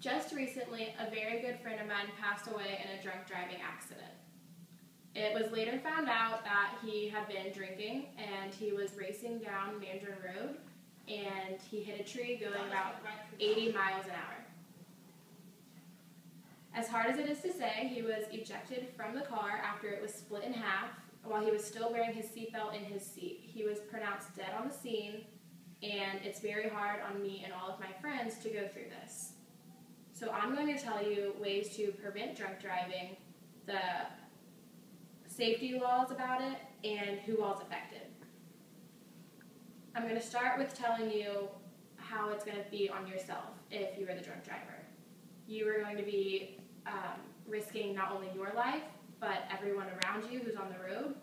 Just recently, a very good friend of mine passed away in a drunk driving accident. It was later found out that he had been drinking and he was racing down Mandarin Road and he hit a tree going about 80 miles an hour. As hard as it is to say, he was ejected from the car after it was split in half while he was still wearing his seatbelt in his seat. He was pronounced dead on the scene, and it's very hard on me and all of my friends to go through this. So I'm going to tell you ways to prevent drunk driving, the safety laws about it, and who all's affected. I'm going to start with telling you how it's going to be on yourself if you are the drunk driver. You are going to be risking not only your life, but everyone around you who's on the road.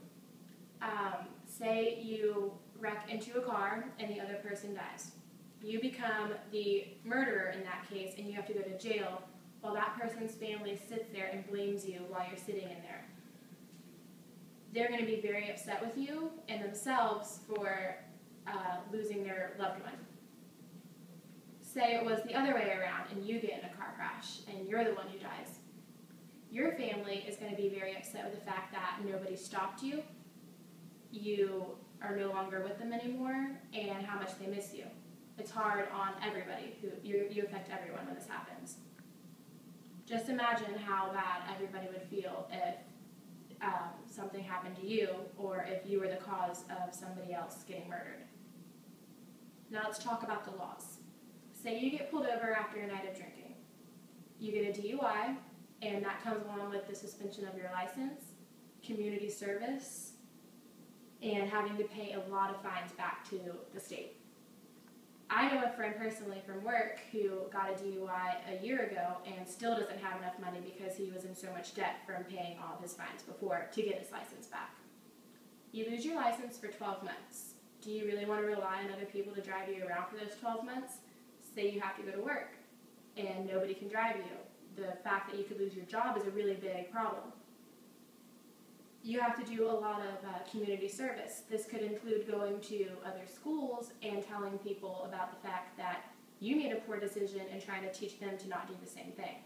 Say you wreck into a car and the other person dies. You become the murderer in that case and you have to go to jail while that person's family sits there and blames you while you're sitting in there. They're going to be very upset with you and themselves for losing their loved one. Say it was the other way around and you get in a car crash and you're the one who dies. Your family is going to be very upset with the fact that nobody stopped you, you are no longer with them anymore, and how much they miss you. It's hard on everybody. You affect everyone when this happens. Just imagine how bad everybody would feel if something happened to you or if you were the cause of somebody else getting murdered. Now let's talk about the laws. Say you get pulled over after a night of drinking. You get a DUI, and that comes along with the suspension of your license, community service, and having to pay a lot of fines back to the state. I know a friend personally from work who got a DUI a year ago and still doesn't have enough money because he was in so much debt from paying all of his fines before to get his license back. You lose your license for 12 months. Do you really want to rely on other people to drive you around for those 12 months? Say you have to go to work and nobody can drive you. The fact that you could lose your job is a really big problem. You have to do a lot of community service. This could include going to other schools and telling people about the fact that you made a poor decision and trying to teach them to not do the same thing.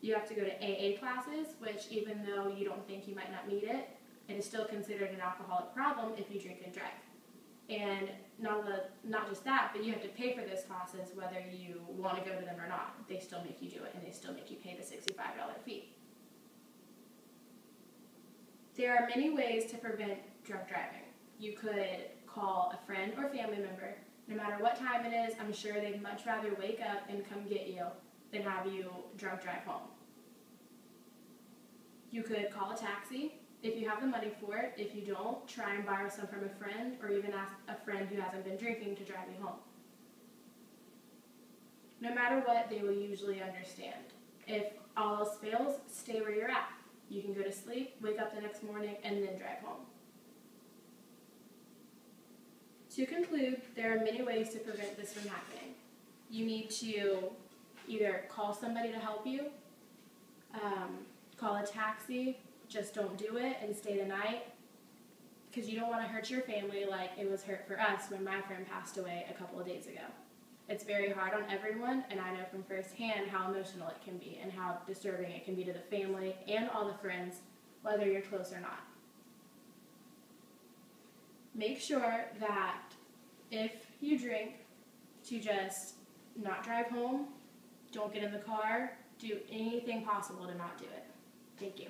You have to go to AA classes, which even though you don't think you might not need it, it is still considered an alcoholic problem if you drink and drive. And not just that, but you have to pay for those classes whether you want to go to them or not. They still make you do it, and they still make you pay the $65 fee. There are many ways to prevent drunk driving. You could call a friend or family member. No matter what time it is, I'm sure they'd much rather wake up and come get you than have you drunk drive home. You could call a taxi if you have the money for it. If you don't, try and borrow some from a friend or even ask a friend who hasn't been drinking to drive you home. No matter what, they will usually understand. If all else fails, stay where you're at. You can go to sleep, wake up the next morning, and then drive home. To conclude, there are many ways to prevent this from happening. You need to either call somebody to help you, call a taxi, just don't do it and stay the night, because you don't want to hurt your family like it was hurt for us when my friend passed away a couple of days ago. It's very hard on everyone, and I know from firsthand how emotional it can be and how disturbing it can be to the family and all the friends, whether you're close or not. Make sure that if you drink, to just not drive home, don't get in the car, do anything possible to not do it. Thank you.